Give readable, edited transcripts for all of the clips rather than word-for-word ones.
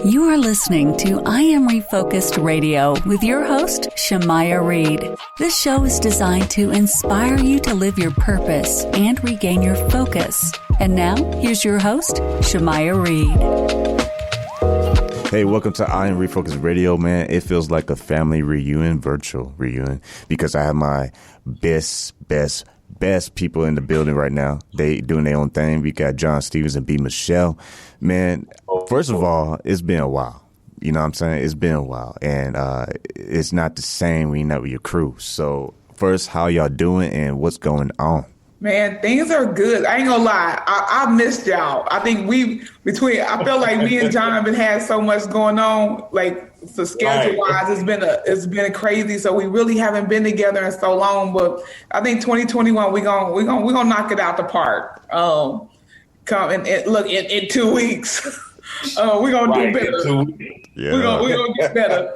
You are listening to I Am Refocused Radio with your host, Shamaya Reed. This show is designed to inspire you to live your purpose and regain your focus. And now, here's your host, Shamaya Reed. Hey, welcome to I Am Refocused Radio, man. It feels like a family reunion, virtual reunion, because I have my best people in the building right now. They doing their own thing. We got John Stevens and Michele. Man, first of all, it's been a while. You know what I'm saying? It's been a while. And it's not the same when you're not with your crew. So first, how y'all doing and what's going on? Man, things are good. I ain't gonna lie. I missed y'all. I think I feel like me and Jonathan had so much going on, like so schedule wise, it's been crazy. So we really haven't been together in so long. But I think 2021 we gonna knock it out the park. Come and look in 2 weeks. We're gonna do better. We're gonna get better.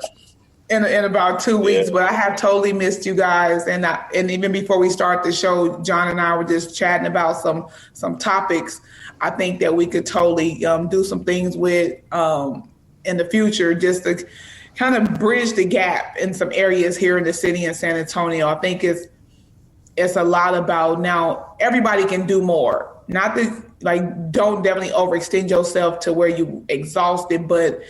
In about 2 weeks, but I have totally missed you guys, and even before we start the show, John and I were just chatting about some topics. I think that we could totally do some things with in the future, just to kind of bridge the gap in some areas here in the city in San Antonio. I think it's a lot about now everybody can do more. Not that don't definitely overextend yourself to where you exhausted, but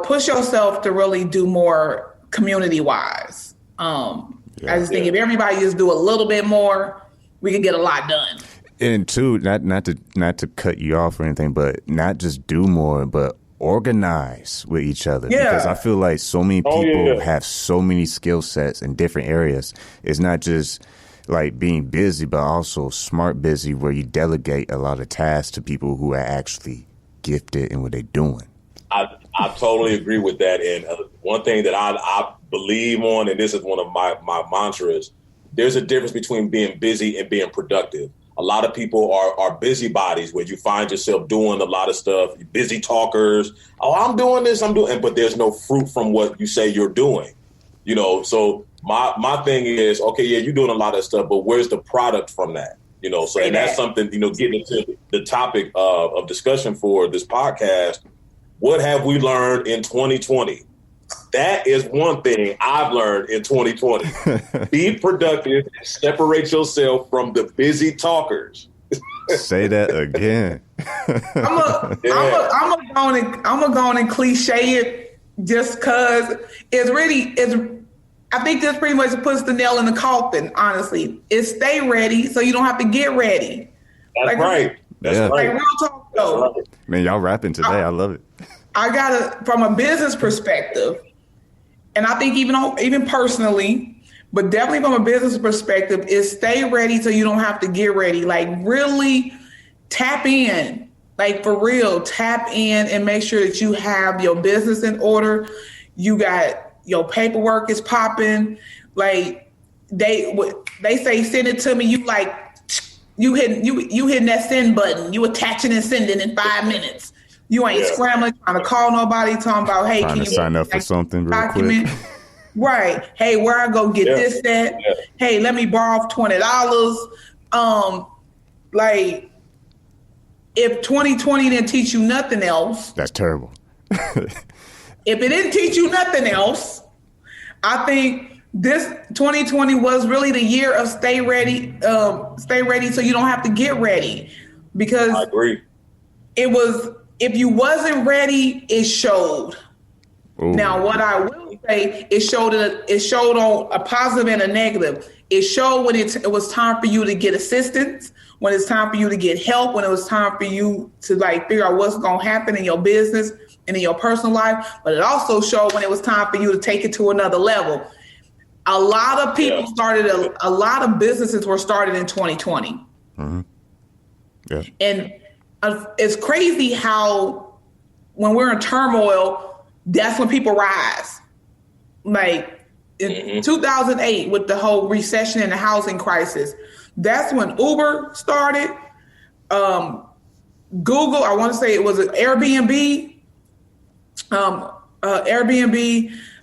push yourself to really do more community-wise. I just think if everybody just do a little bit more, we can get a lot done. And two, not to cut you off or anything, but not just do more, but organize with each other. Yeah. Because I feel like so many people have so many skill sets in different areas. It's not just like being busy, but also smart busy, where you delegate a lot of tasks to people who are actually gifted in what they're doing. I totally agree with that. And one thing that I believe on, and this is one of my mantras, there's a difference between being busy and being productive. A lot of people are busybodies, where you find yourself doing a lot of stuff, busy talkers. Oh, I'm doing this, but there's no fruit from what you say you're doing. So my thing is, okay, yeah, you're doing a lot of stuff, but where's the product from that? So and that's something, getting into the topic of discussion for this podcast. What have we learned in 2020? That is one thing I've learned in 2020. Be productive and separate yourself from the busy talkers. Say that again. I'm gonna go on and cliche it just because I think this pretty much puts the nail in the coffin, honestly. It's stay ready so you don't have to get ready. That's right. That's right. Real talk though. Right. Man, y'all rapping today. I love it. I got from a business perspective, and I think even personally, but definitely from a business perspective, is stay ready so you don't have to get ready. Like really tap in, like for real, tap in and make sure that you have your business in order. You got your paperwork is popping. Like they say, send it to me. You hitting that send button. You attaching and sending in 5 minutes. You ain't scrambling, trying to call nobody, talking about, hey, can you sign up for something real quick? Right. Hey, where I go get this at? Yeah. Hey, let me borrow $20. Like, if 2020 didn't teach you nothing else. That's terrible. If it didn't teach you nothing else, I think this 2020 was really the year of stay ready so you don't have to get ready. Because I agree. It was, if you wasn't ready, it showed. Ooh. Now, what I will say, it showed on a positive and a negative. It showed when it was time for you to get assistance, when it's time for you to get help, when it was time for you to figure out what's going to happen in your business and in your personal life. But it also showed when it was time for you to take it to another level. A lot of people a lot of businesses were started in 2020. Mm-hmm. Yeah. And it's crazy how when we're in turmoil, that's when people rise. Like in 2008 with the whole recession and the housing crisis, that's when Uber started. Google, I want to say it was an Airbnb,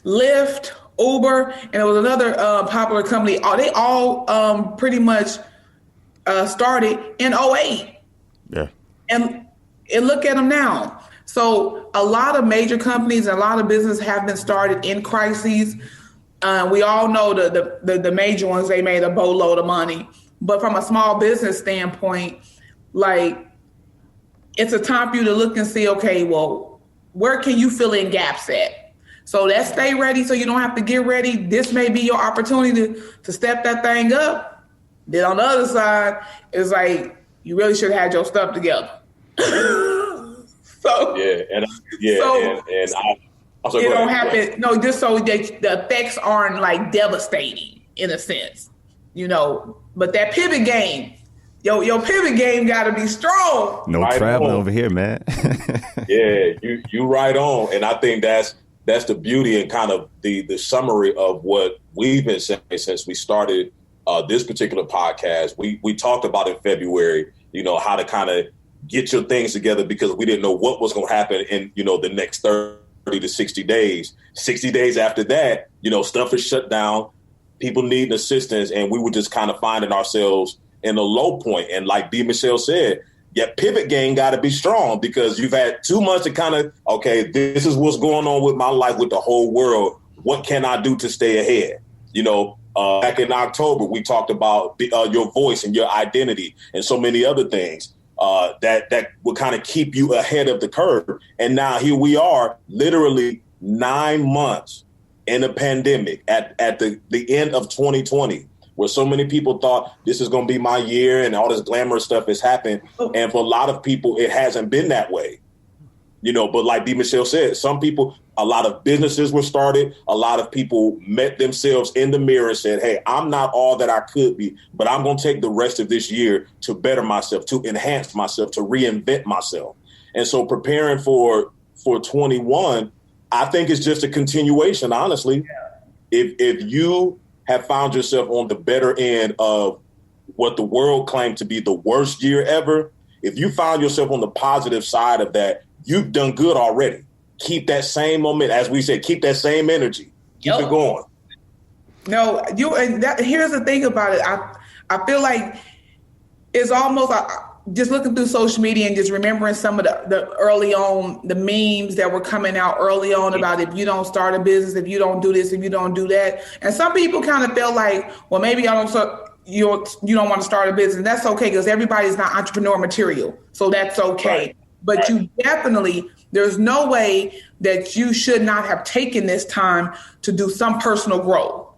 Lyft, Uber, and it was another popular company. They all pretty much started in 2008. Yeah. And look at them now. So a lot of major companies and a lot of business have been started in crises. We all know the major ones, they made a boatload of money. But from a small business standpoint, like, it's a time for you to look and see, okay, well, where can you fill in gaps at? So let's stay ready so you don't have to get ready. This may be your opportunity to step that thing up. Then on the other side, it's like, you really should have had your stuff together. So and I also it don't happen. No, just so that the effects aren't like devastating in a sense, you know. But that pivot game, your pivot game got to be strong. No right traveling on. Over here, man. Yeah, you right on, and I think that's the beauty and kind of the summary of what we've been saying since we started this particular podcast. We talked about in February, you know, how to kind of get your things together because we didn't know what was going to happen in, you know, the next 30 to 60 days. 60 days after that, you know, stuff is shut down. People need assistance. And we were just kind of finding ourselves in a low point. And like Michele said, pivot game got to be strong because you've had 2 months to kind of, okay, this is what's going on with my life, with the whole world. What can I do to stay ahead? You know, back in October, we talked about your voice and your identity and so many other things. That would kind of keep you ahead of the curve. And now here we are, literally 9 months in a pandemic at the end of 2020, where so many people thought this is going to be my year and all this glamorous stuff has happened. And for a lot of people, it hasn't been that way. You know, but like Michele said, some people, a lot of businesses were started. A lot of people met themselves in the mirror and said, hey, I'm not all that I could be, but I'm going to take the rest of this year to better myself, to enhance myself, to reinvent myself. And so preparing for 21, I think it's just a continuation, honestly. If you have found yourself on the better end of what the world claimed to be the worst year ever, if you found yourself on the positive side of that, you've done good already. Keep that same momentum, as we said, keep that same energy. Keep it going. No, here's the thing about it. I feel like it's almost just looking through social media and just remembering some of the early on, the memes that were coming out early on about if you don't start a business, if you don't do this, if you don't do that. And some people kind of felt like, well, maybe you don't want to start a business. And that's okay because everybody's not entrepreneur material. So that's okay. Right. But you definitely, there's no way that you should not have taken this time to do some personal growth,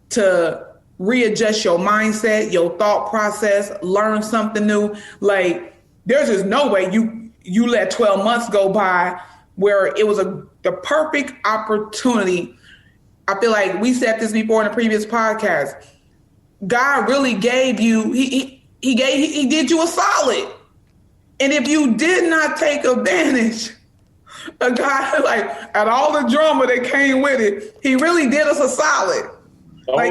to readjust your mindset, your thought process, learn something new. Like, there's just no way you let 12 months go by where it was the perfect opportunity. I feel like we said this before in a previous podcast. God really gave you, he did you a solid. And if you did not take advantage of God, like, at all the drama that came with it, he really did us a solid.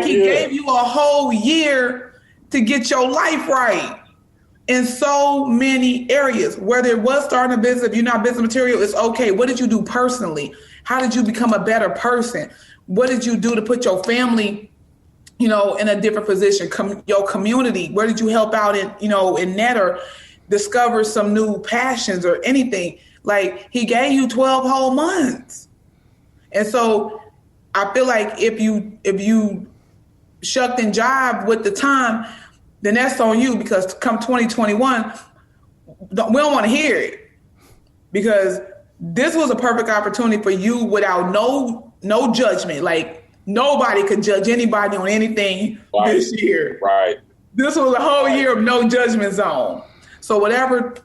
He gave you a whole year to get your life right in so many areas. Whether it was starting a business, if you're not business material, it's okay. What did you do personally? How did you become a better person? What did you do to put your family, you know, in a different position? Your community, where did you help out in net or discover some new passions or anything? Like, he gave you 12 whole months. And so I feel like if you shucked and jived with the time, then that's on you, because come 2021, we don't want to hear it, because this was a perfect opportunity for you without no judgment. Like, nobody could judge anybody on anything this year. Right. This was a whole year of no judgment zone. So whatever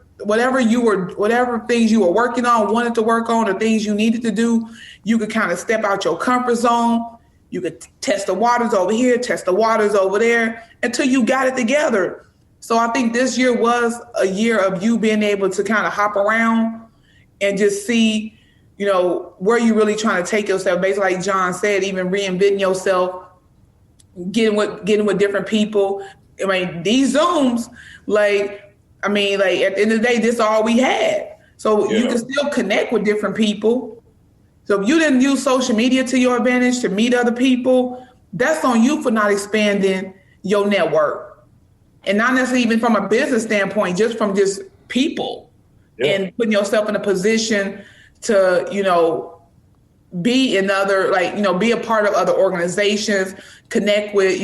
things you were working on, wanted to work on, or things you needed to do, you could kind of step out your comfort zone. You could test the waters over here, test the waters over there, until you got it together. So I think this year was a year of you being able to kind of hop around and just see, you know, where you really trying to take yourself. Basically, like John said, even reinventing yourself, getting with different people. I mean, these Zooms, at the end of the day, this is all we had. So you can still connect with different people. So if you didn't use social media to your advantage to meet other people, that's on you for not expanding your network. And not necessarily even from a business standpoint, just from just people. and putting yourself in a position to, be in other, be a part of other organizations, connect with,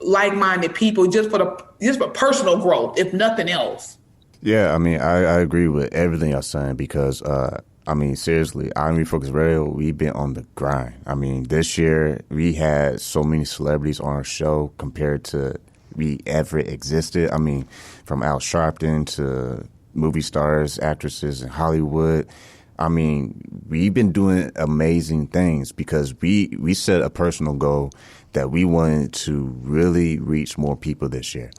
like-minded people just for personal growth, if nothing else. Yeah, I mean, I agree with everything y'all saying because, seriously, I'm Refocus Radio, we've been on the grind. I mean, this year we had so many celebrities on our show compared to we ever existed. I mean, from Al Sharpton to movie stars, actresses in Hollywood. I mean, we've been doing amazing things because we set a personal goal that we wanted to really reach more people this year.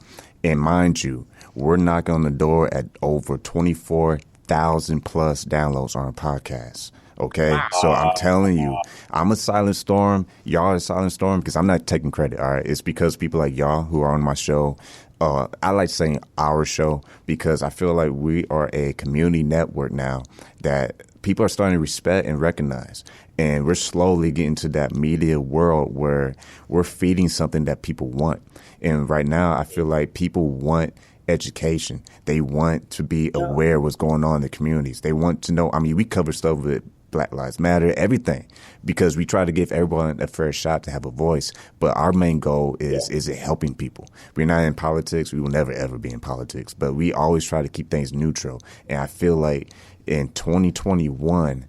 And mind you, we're knocking on the door at over 24,000 plus downloads on our podcast. Okay, wow. So I'm telling you, I'm a silent storm. Y'all are a silent storm because I'm not taking credit. All right, it's because people like y'all who are on my show. I like saying our show because I feel like we are a community network now that people are starting to respect and recognize. And we're slowly getting to that media world where we're feeding something that people want. And right now, I feel like people want education. They want to be aware of what's going on in the communities. They want to know. I mean, we cover stuff with Black Lives Matter, everything, because we try to give everyone a fair shot to have a voice. But our main goal is it helping people. We're not in politics. We will never, ever be in politics. But we always try to keep things neutral. And I feel like in 2021,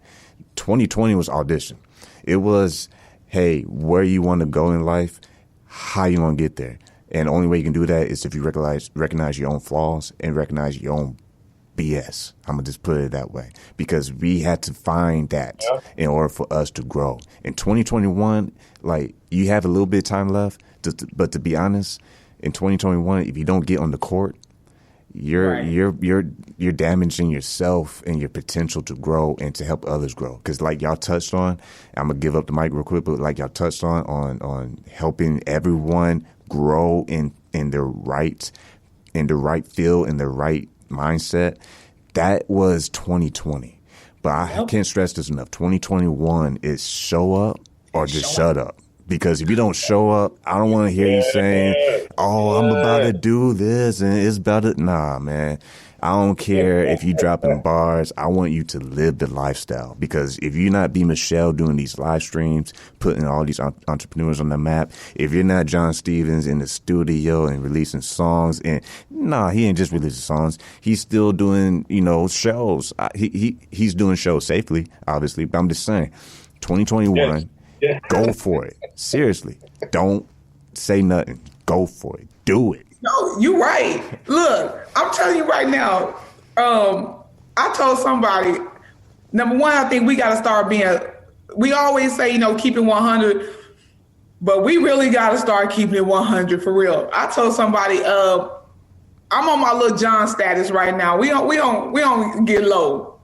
2020 was audition. It was, hey, where you want to go in life, how you want to get there. And the only way you can do that is if you recognize your own flaws and recognize your own BS. I'm going to just put it that way because we had to find that in order for us to grow. In 2021, like you have a little bit of time left, but to be honest, in 2021, if you don't get on the court, you're damaging yourself and your potential to grow and to help others grow. Because like y'all touched on, I'm going to give up the mic real quick, but like y'all touched on helping everyone grow in the right field, in the right mindset. That was 2020. But I can't stress this enough. 2021 is show up or just shut up. Because if you don't show up, I don't want to hear you saying, oh, I'm about to do this and it's about to. Nah, man. I don't care if you dropping bars. I want you to live the lifestyle. Because if you're not Michele doing these live streams, putting all these entrepreneurs on the map, if you're not John Stevens in the studio and releasing songs, and he ain't just releasing songs. He's still doing, shows. He's doing shows safely, obviously. But I'm just saying, 2021, go for it. Seriously. Don't say nothing. Go for it. Do it. No, you're right. Look, I'm telling you right now, I told somebody, number one, I think we got to start we always say, keep it 100, but we really got to start keeping it 100 for real. I told somebody, I'm on my little John status right now. We don't get low.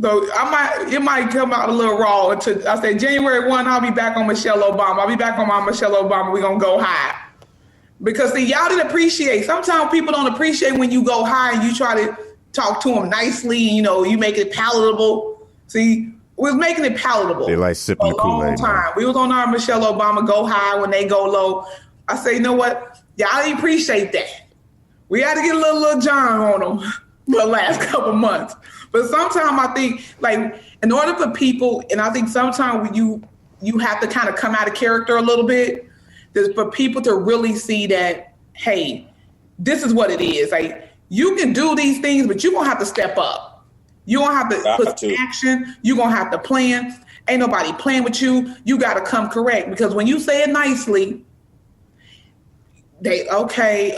So it might come out a little raw until I say January 1, I'll be back on Michelle Obama. I'll be back on my Michelle Obama. We're going to go high. Because see, y'all didn't appreciate. Sometimes people don't appreciate when you go high and you try to talk to them nicely. You make it palatable. See, we was making it palatable. They like sipping the Kool-Aid. We was on our Michelle Obama go high when they go low. I say, you know what? Y'all didn't appreciate that. We had to get a little John on them for the last couple months. But sometimes I think, like, in order for people, and I think sometimes you have to kind of come out of character a little bit. For people to really see that, hey, this is what it is. Like, you can do these things, but you're going to have to step up. You're going to have to put some action. You're going to have to plan. Ain't nobody playing with you. You got to come correct. Because when you say it nicely, okay.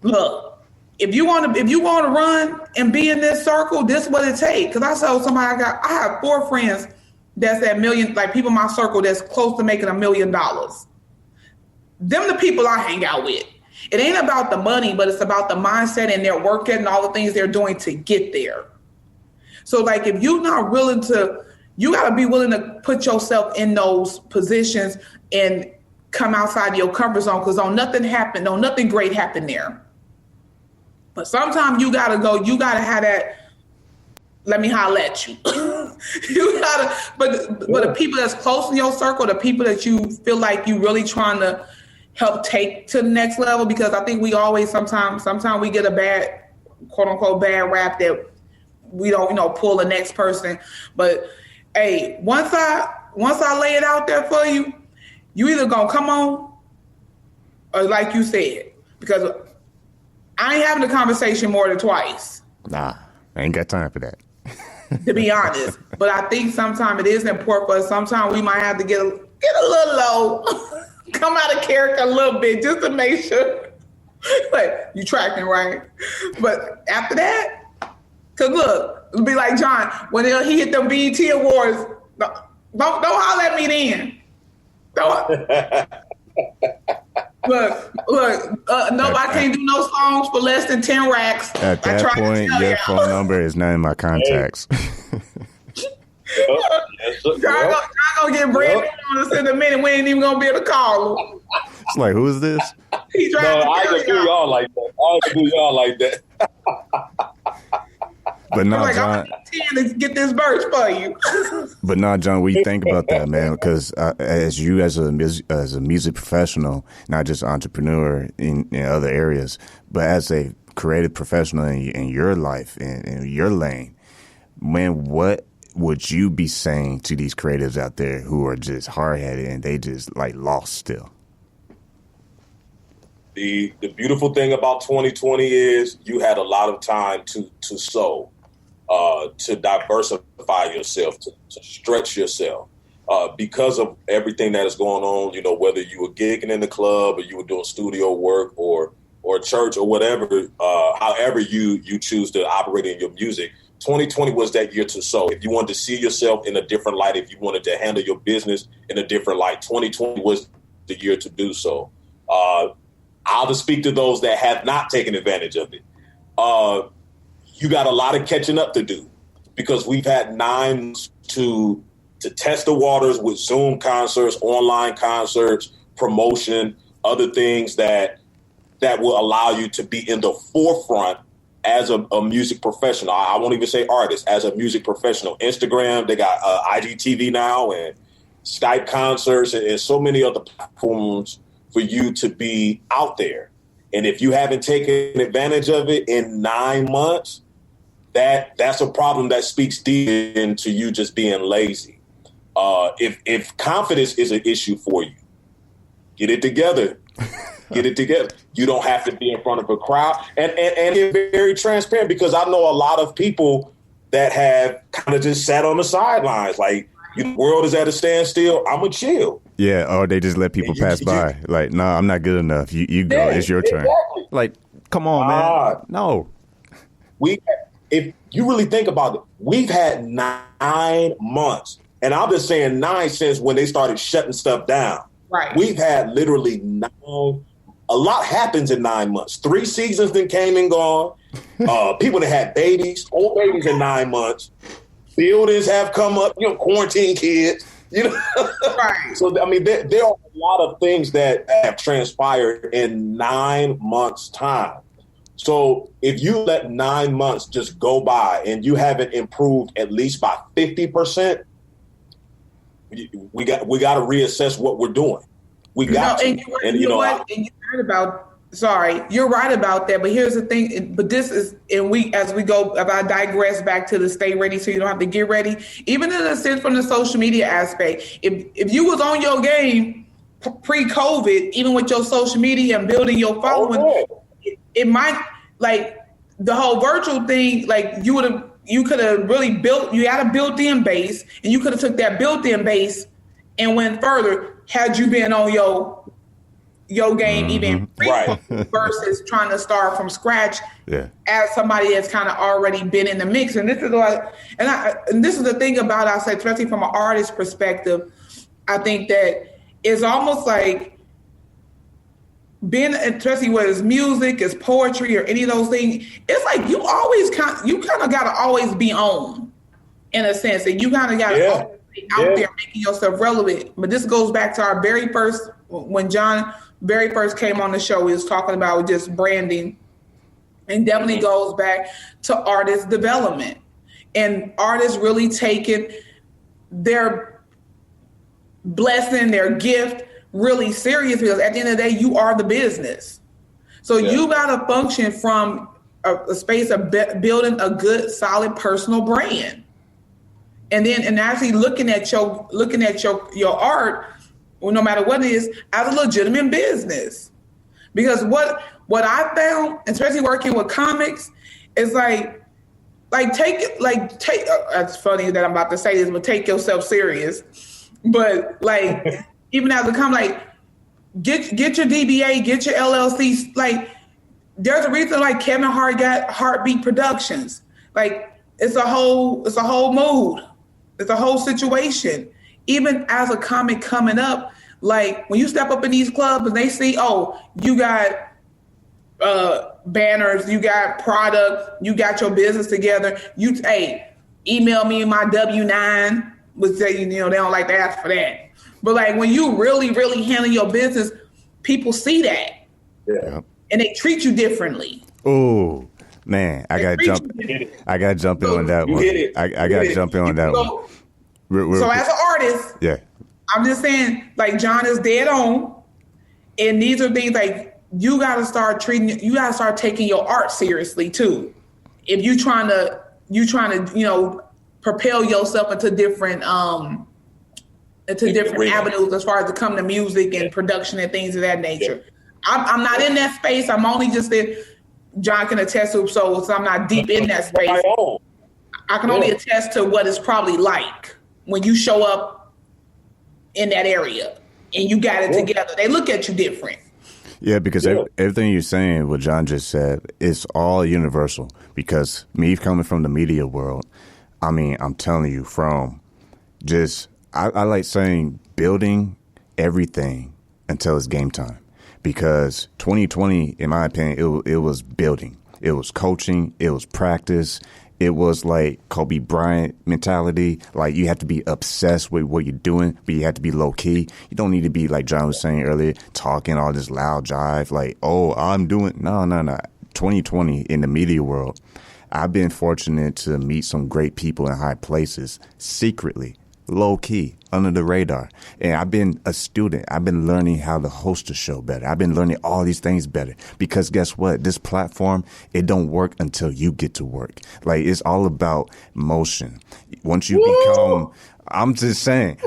Look, if you want to run and be in this circle, this is what it takes. Because I saw somebody, I have 4 friends that's at million, like people in my circle that's close to making $1 million. Them the people I hang out with. It ain't about the money, but it's about the mindset and their work and all the things they're doing to get there. So like if you're not willing to, you got to be willing to put yourself in those positions and come outside of your comfort zone because nothing great happened there. But sometimes you got to have that, let me holler at you. You gotta, but the people that's close in your circle, the people that you feel like you really trying to help take to the next level, because I think we always sometimes we get a bad, quote unquote, bad rap that we don't, pull the next person. But hey, once I lay it out there for you, you either gonna come on or like you said, because I ain't having a conversation more than twice. Nah, I ain't got time for that. To be honest. But I think sometimes it is important for us. Sometimes we might have to get a little low, come out of character a little bit just to make sure like you tracking right. But after that, cause look, it'll be like John, when he hit them BET Awards, don't holler at me then. Look, nobody can't do no songs for less than 10 racks. At that point, your phone number is not in my contacts. John gonna get Brandon on us in a minute. We ain't even gonna be able to call him. It's like, who is this? He no, I can do y'all like that. But no, like, John. I'm 10 to get this verse for you. But no, John, what do you think about that, man? Because as a music professional, not just entrepreneur in other areas, but as a creative professional in your life, in your lane, man, what would you be saying to these creatives out there who are just hard-headed and they just like lost still? The beautiful thing about 2020 is you had a lot of time to sow, to diversify yourself, to stretch yourself. Because of everything that is going on, whether you were gigging in the club or you were doing studio work or church or whatever, however you choose to operate in your music, 2020 was that year to sow. If you wanted to see yourself in a different light, if you wanted to handle your business in a different light, 2020 was the year to do so. I'll just speak to those that have not taken advantage of it. You got a lot of catching up to do because we've had 9 months to test the waters with Zoom concerts, online concerts, promotion, other things that will allow you to be in the forefront as a music professional. I won't even say artist, as a music professional. Instagram, they got IGTV now and Skype concerts and so many other platforms for you to be out there. And if you haven't taken advantage of it in 9 months, that's a problem that speaks deep into you just being lazy. If confidence is an issue for you, get it together. Get it together. You don't have to be in front of a crowd and be very transparent, because I know a lot of people that have kind of just sat on the sidelines. Like, the world is at a standstill. I'm going to chill. Yeah. Or they just let people pass by. Like, no, I'm not good enough. You go. Yeah, it's your turn. Exactly. Like, come on, man. No. If you really think about it, we've had 9 months, and I've been saying 9 since when they started shutting stuff down. Right. We've had literally 9. A lot happens in 9 months. 3 seasons then came and gone. People that had babies, old babies in 9 months. Buildings have come up, quarantine kids, Right. So, I mean, there are a lot of things that have transpired in 9 months' time. So if you let 9 months just go by and you haven't improved at least by 50%, we got to reassess what we're doing. We got to. You're right about that. But here's the thing. But this is, and as we go, if I digress back to the stay ready so you don't have to get ready, even in a sense from the social media aspect, if you was on your game pre-COVID, even with your social media and building your following, it might, like the whole virtual thing, like you could have really you had a built-in base, and you could have took that built-in base and went further had you been on your game even right. versus trying to start from scratch as somebody that's kind of already been in the mix. And this is and this is the thing about, I say, especially from an artist perspective, I think that it's almost like being, especially whether it's music, it's poetry, or any of those things, it's like you kind of got to always be on, in a sense, and you kind of got to always be out there making yourself relevant. But this goes back to our very first, when John very first came on the show, he was talking about just branding, and definitely goes back to artist development and artists really taking their blessing, their gift really serious, because at the end of the day, you are the business. So you got to function from a space of building a good, solid personal brand, and actually looking at your art, well, no matter what it is, as a legitimate business. Because what I found, especially working with comics, is like take. It's funny that I'm about to say this, but take yourself serious. But like, even as a comic, like get your DBA, get your LLC. Like, there's a reason like Kevin Hart got Heartbeat Productions. Like, it's a whole mood. It's a whole situation. Even as a comic coming up, like when you step up in these clubs and they see, oh, you got banners, you got product, you got your business together. Email me my W-9, which they don't like to ask for that. But like when you really, really handle your business, people see that. Yeah. And they treat you differently. Oh man, I gotta jump in on that one. I gotta jump in on that one. So as an artist, yeah, I'm just saying, like John is dead on, and these are things like you gotta start taking your art seriously too. If you trying to propel yourself into different avenues as far as to come to music and production and things of that nature. Yeah. I'm not in that space. I'm only just in. John can attest to, so I'm not deep in that space. I can only attest to what it's probably like when you show up in that area and you got it together. They look at you different. Yeah, because everything you're saying, what John just said, is all universal. Because me coming from the media world, I mean, I'm telling you, from just I like saying building everything until it's game time. Because 2020, in my opinion, it was building. It was coaching. It was practice. It was like Kobe Bryant mentality. Like, you have to be obsessed with what you're doing, but you have to be low key. You don't need to be, like John was saying earlier, talking all this loud jive. Like, oh, I'm doing. No. 2020 in the media world, I've been fortunate to meet some great people in high places secretly. Low key, under the radar. And I've been a student. I've been learning how to host a show better. I've been learning all these things better. Because guess what? This platform, it don't work until you get to work. Like, it's all about motion. Once you become, I'm just saying,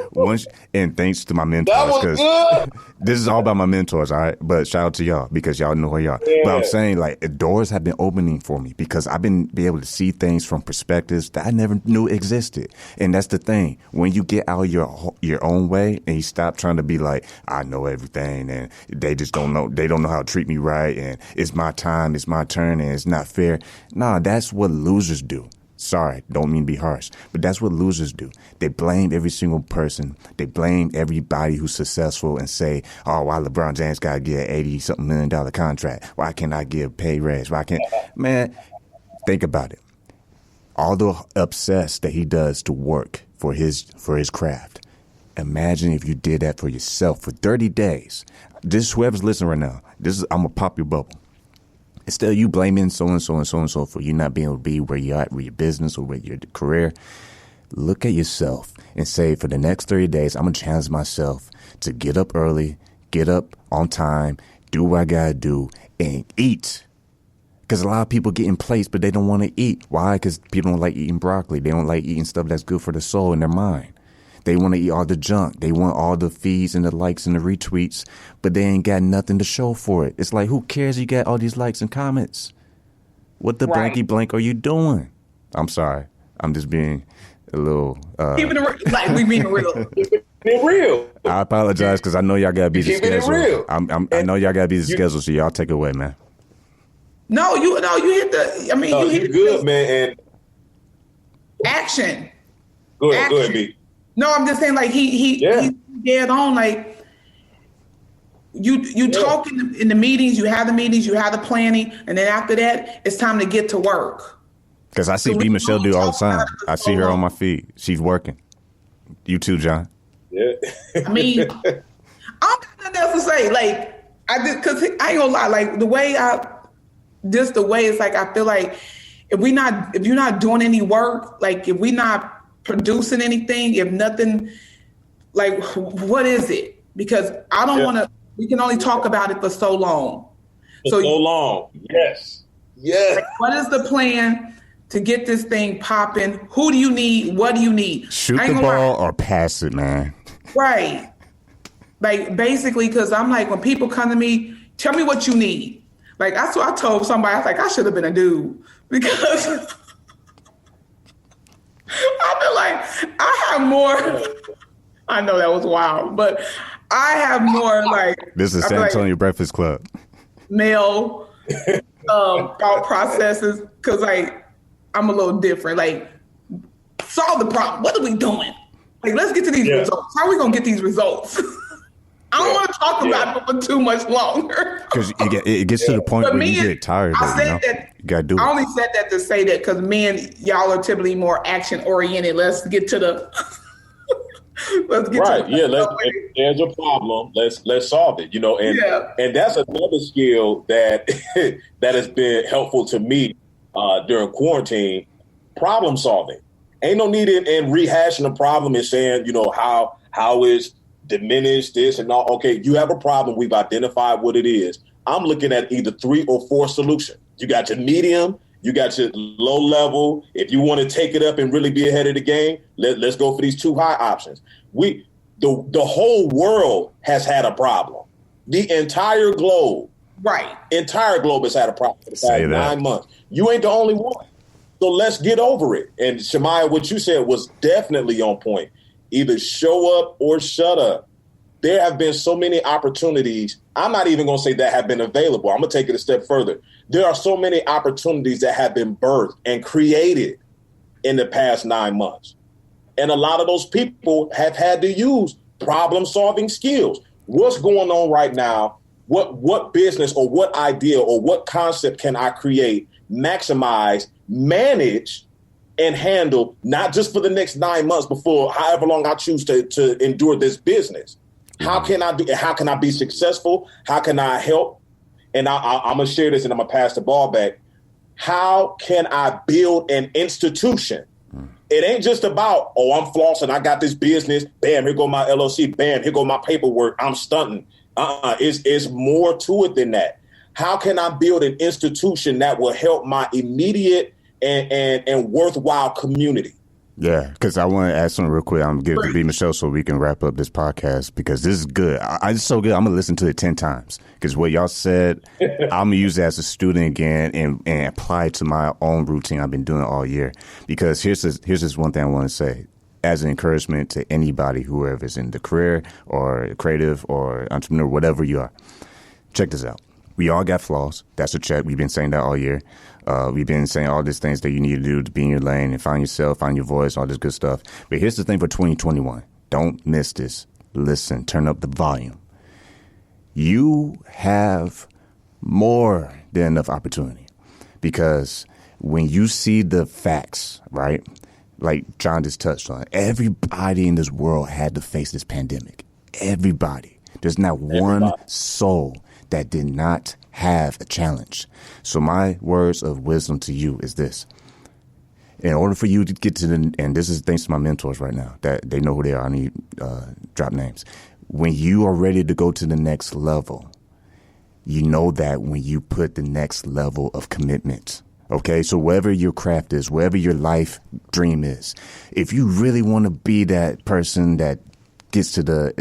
and thanks to my mentors, because this is all about my mentors, all right? But shout out to y'all, because y'all know who y'all are. Yeah. But I'm saying, like, doors have been opening for me because I've been able to see things from perspectives that I never knew existed. And that's the thing. When you get out your own way and you stop trying to be like, I know everything, and they just don't know, they don't know how to treat me right, and it's my time, it's my turn, and it's not fair. Nah, that's what losers do. Sorry, don't mean to be harsh, but that's what losers do. They blame every single person. They blame everybody who's successful and say, oh, why LeBron James got to get an $80-something million contract? Why can't I get a pay raise? Why can't... Man, think about it. All the obsessed that he does to work for his craft. Imagine if you did that for yourself for 30 days. This, whoever's listening right now, I'm going to pop your bubble. Instead of you blaming so-and-so for you not being able to be where you're at with your business or with your career, look at yourself and say, for the next 30 days, I'm going to challenge myself to get up early, get up on time, do what I got to do, and eat. Because a lot of people get in place, but they don't want to eat. Why? Because people don't like eating broccoli. They don't like eating stuff that's good for the soul and their mind. They want to eat all the junk. They want all the feeds and the likes and the retweets, but they ain't got nothing to show for it. It's like, who cares you got all these likes and comments? What the blanky blank are you doing? I'm sorry. I'm just being a little... Keeping it like we being real. Being real. I apologize because I know y'all got to be the schedule. I know y'all got to be the schedule, so y'all take it away, man. No, you hit the... I mean, you hit good, man. And action. Go ahead, B. No, I'm just saying, like, he's dead on. Like, you talk in the meetings, you have the planning, and then after that, it's time to get to work. Because I see Michele do all the time. I see her on my feed. She's working. You too, John. Yeah. I mean, I don't got nothing else to say. Like, because I ain't gonna lie. Like, the way it's like, I feel like if you're not doing any work, like, if we not producing anything, if nothing, like, what is it? Because I don't want to, we can only talk about it for so long. So long. Yes. Yeah. Like, what is the plan to get this thing popping? Who do you need? What do you need? Shoot the ball or pass it, man. Right. Like, basically, because I'm like, when people come to me, tell me what you need. Like, I told somebody, I was like, I should have been a dude. Because I feel like I have more. I know that was wild, but I have more, like. This is San Antonio Breakfast Club. Male thought processes, because, like, I'm a little different. Like, solve the problem. What are we doing? Like, let's get to these results. How are we going to get these results? I don't want to talk about it for too much longer. Because it gets to the point where you get tired of it. You got to do it. I only said that to say that because men, y'all are typically more action-oriented. Let's get to the... Let's get to the there's a problem. Let's solve it. And that's another skill that that has been helpful to me during quarantine. Problem solving. Ain't no need in rehashing the problem and saying, how is diminished this and all. Okay, you have a problem. We've identified what it is. I'm looking at either 3 or 4 solutions. You got your medium, you got your low level. If you want to take it up and really be ahead of the game, let's go for these 2 high options. The whole world has had a problem. The entire globe. Right. Entire globe has had a problem for the past 9 months. You ain't the only one. So let's get over it. And Shemaiah, what you said was definitely on point. Either show up or shut up. There have been so many opportunities. I'm not even going to say that have been available. I'm going to take it a step further. There are so many opportunities that have been birthed and created in the past 9 months. And a lot of those people have had to use problem-solving skills. What's going on right now? What business or what idea or what concept can I create, maximize, manage, and handle, not just for the next 9 months, but for however long I choose to endure this business? How can I do? How can I be successful? How can I help? And I'm gonna share this, and I'm gonna pass the ball back. How can I build an institution? It ain't just about, I'm flossing, I got this business, bam, here go my LLC, bam, here go my paperwork, I'm stunting. It's more to it than that. How can I build an institution that will help my immediate and worthwhile community? Yeah, because I want to add something real quick. I'm going to give it to B. Michele so we can wrap up this podcast, because this is good. It's so good. I'm going to listen to it 10 times, because what y'all said, I'm going to use it as a student again and apply it to my own routine I've been doing all year. Because here's this one thing I want to say as an encouragement to anybody, whoever is in the career or creative or entrepreneur, whatever you are. Check this out. We all got flaws. That's a check. We've been saying that all year. We've been saying all these things that you need to do to be in your lane and find yourself, find your voice, all this good stuff. But here's the thing for 2021. Don't miss this. Listen, turn up the volume. You have more than enough opportunity, because when you see the facts, right, like John just touched on, everybody in this world had to face this pandemic. Everybody. There's not one soul that did not have a challenge. So my words of wisdom to you is this. In order for you to get to and this is thanks to my mentors right now, that they know who they are. I need drop names. When you are ready to go to the next level, you know that when you put the next level of commitment. Okay, so wherever your craft is, wherever your life dream is, if you really want to be that person that gets to the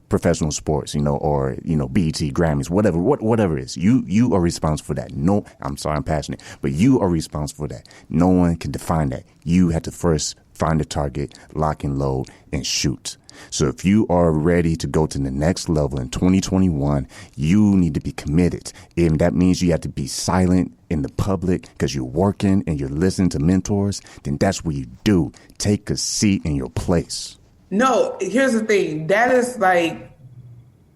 professional sports, or, BET, Grammys, whatever it is, you are responsible for that. No, I'm sorry, I'm passionate, but you are responsible for that. No one can define that. You have to first find the target, lock and load, and shoot. So if you are ready to go to the next level in 2021, you need to be committed. And that means you have to be silent in the public because you're working and you're listening to mentors. Then that's what you do. Take a seat in your place. No, here's the thing. That is like,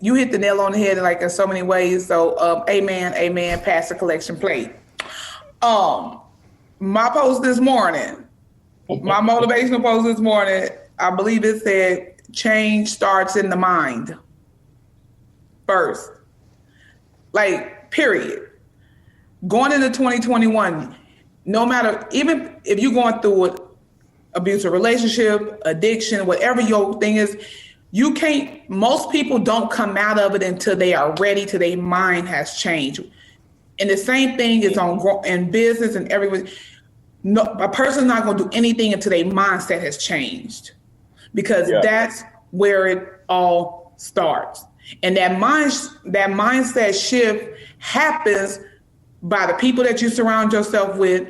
you hit the nail on the head in so many ways. So, amen, pass the collection plate. My post this morning, my motivational post this morning, I believe it said, change starts in the mind first. Period. Going into 2021, no matter, even if you're going through it, abusive relationship, addiction, whatever your thing is, most people don't come out of it until they are ready, till their mind has changed. And the same thing is in business and everywhere. No, a person's not going to do anything until their mindset has changed, because that's where it all starts. And that mindset shift happens by the people that you surround yourself with,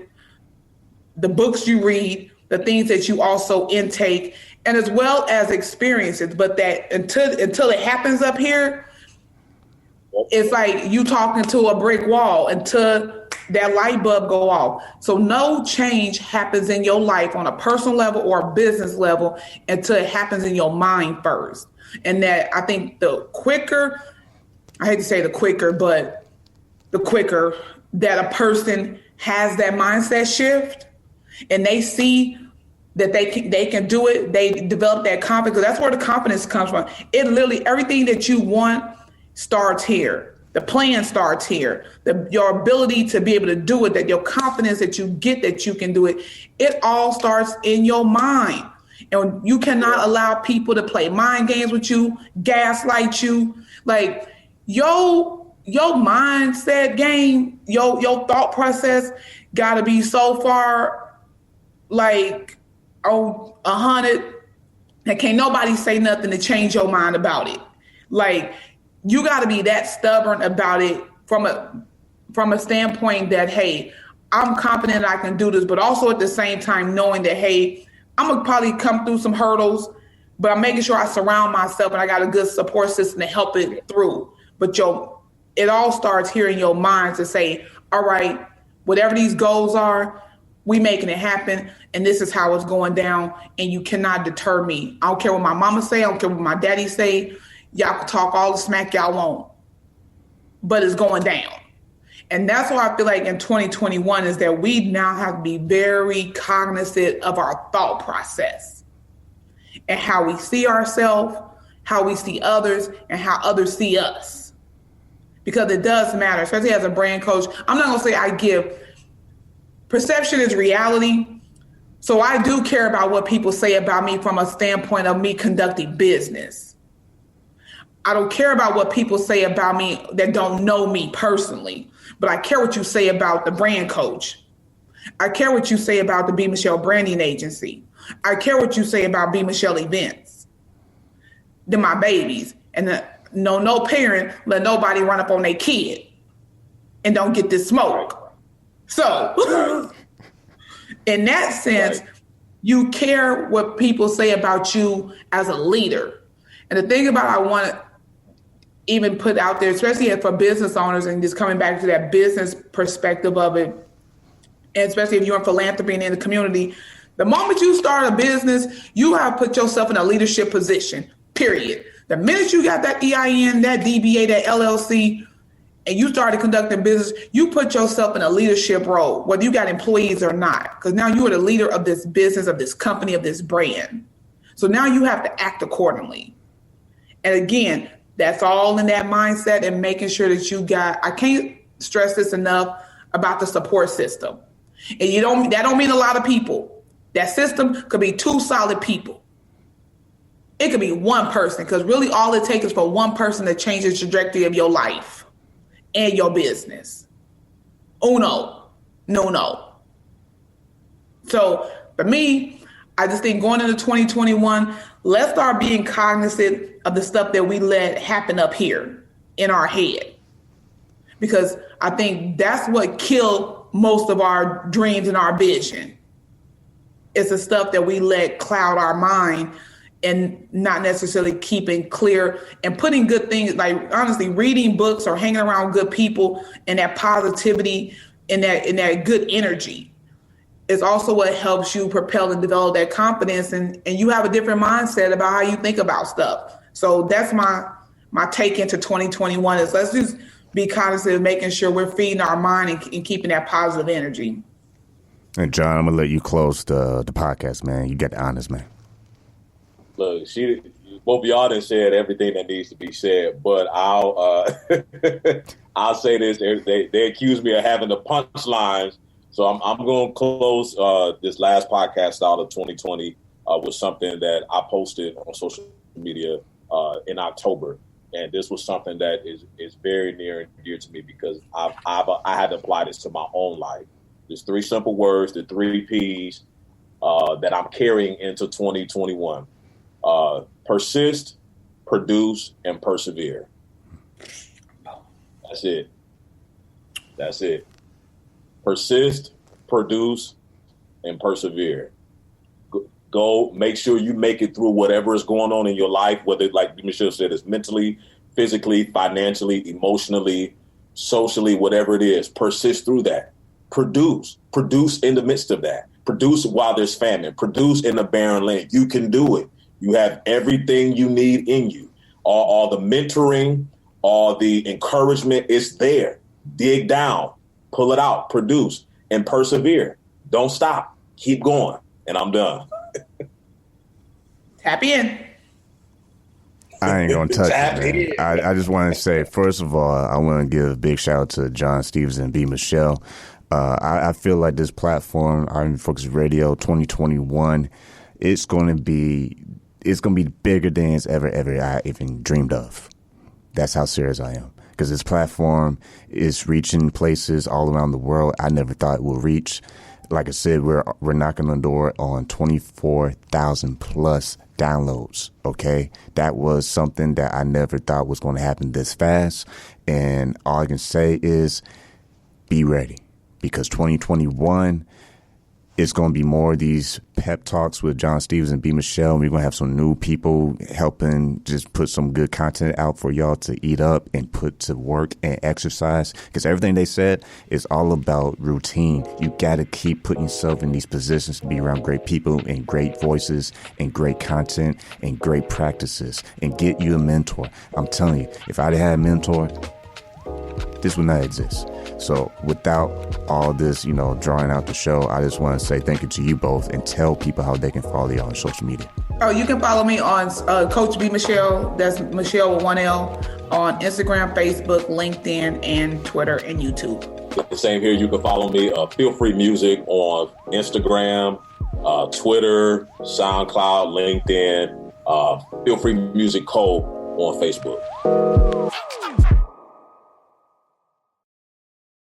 the books you read, the things that you also intake, and as well as experiences. But that until it happens up here, it's like you talking to a brick wall until that light bulb go off. So no change happens in your life on a personal level or a business level until it happens in your mind first. And that, I think the quicker, I hate to say the quicker, but the quicker that a person has that mindset shift and they see that they can do it, they develop that confidence. That's where the confidence comes from. It literally, everything that you want starts here. The plan starts here. Your ability to be able to do it, that your confidence that you get that you can do it, it all starts in your mind. And you cannot allow people to play mind games with you, gaslight you. Like your mindset game, your thought process got to be so far like 100 that can't nobody say nothing to change your mind about it. Like you got to be that stubborn about it from a standpoint that, hey, I'm confident I can do this, but also at the same time knowing that, hey, I'm going to probably come through some hurdles, but I'm making sure I surround myself and I got a good support system to help it through. But it all starts here in your mind to say, all right, whatever these goals are, we making it happen, and this is how it's going down, and you cannot deter me. I don't care what my mama say. I don't care what my daddy say. Y'all can talk all the smack y'all want, but it's going down. And that's why I feel like in 2021 is that we now have to be very cognizant of our thought process and how we see ourselves, how we see others, and how others see us. Because it does matter, especially as a brand coach. I'm not going to say perception is reality. So I do care about what people say about me from a standpoint of me conducting business. I don't care about what people say about me that don't know me personally, but I care what you say about the brand coach. I care what you say about the B. Michele branding agency. I care what you say about B. Michele events. They're my babies. And no parent let nobody run up on their kid and don't get this smoke. So in that sense, you care what people say about you as a leader. And the thing about I want to even put out there, especially for business owners and just coming back to that business perspective of it, and especially if you're in philanthropy and in the community, the moment you start a business, you have put yourself in a leadership position, period. The minute you got that EIN, that DBA, that LLC, and you started conducting business, you put yourself in a leadership role, whether you got employees or not, because now you are the leader of this business, of this company, of this brand. So now you have to act accordingly. And again, that's all in that mindset and making sure that you got, I can't stress this enough about the support system. And that don't mean a lot of people. That system could be 2 solid people. It could be one person, because really all it takes is for one person to change the trajectory of your life and your business. No. So for me, I just think going into 2021, let's start being cognizant of the stuff that we let happen up here in our head. Because I think that's what killed most of our dreams and our vision. It's the stuff that we let cloud our mind and not necessarily keeping clear and putting good things, like honestly, reading books or hanging around good people and that positivity and that good energy is also what helps you propel and develop that confidence, and you have a different mindset about how you think about stuff. So that's my take into 2021 is let's just be cognizant of making sure we're feeding our mind and keeping that positive energy. And John, I'm gonna let you close the podcast, man. You got the honors, man. Look, both of y'all done said everything that needs to be said, but I'll I'll say this: they accuse me of having the punchlines, so I'm going to close this last podcast out of 2020 with something that I posted on social media in October, And this was something that is very near and dear to me because I had to apply this to my own life. There's 3 simple words, the 3 P's that I'm carrying into 2021. Persist, produce, and persevere. That's it. That's it. Persist, produce, and persevere. Go make sure you make it through whatever is going on in your life, whether, like Michele said, it's mentally, physically, financially, emotionally, socially, whatever it is. Persist through that. Produce in the midst of that. Produce while there's famine. Produce in a barren land. You can do it. You have everything you need in you. All the mentoring, all the encouragement is there. Dig down, pull it out, produce, and persevere. Don't stop. Keep going. And I'm done. Tap in. I ain't gonna touch it, man. I just want to say, first of all, I want to give a big shout out to John Stevens and Michele. I feel like this platform, I'm Focus Radio 2021, it's gonna be bigger than it's ever I even dreamed of. That's how serious I am. Because this platform is reaching places all around the world I never thought it would reach. Like I said, we're knocking on the door on 24,000 plus downloads. Okay, that was something that I never thought was going to happen this fast. And all I can say is, be ready, because 2021 is going to be more of these pep talks with John Stevens and Michele. We're going to have some new people helping just put some good content out for y'all to eat up and put to work and exercise. Because everything they said is all about routine. You got to keep putting yourself in these positions to be around great people and great voices and great content and great practices, and get you a mentor. I'm telling you, if I'd had a mentor, this would not exist. So without all this, drawing out the show, I just want to say thank you to you both and tell people how they can follow you on social media. Oh, you can follow me on Coach B Michele. That's Michele with 1 L on Instagram, Facebook, LinkedIn, and Twitter and YouTube. The same here. You can follow me, PhilFree Music, on Instagram, Twitter, SoundCloud, LinkedIn, PhilFree Music Co. on Facebook.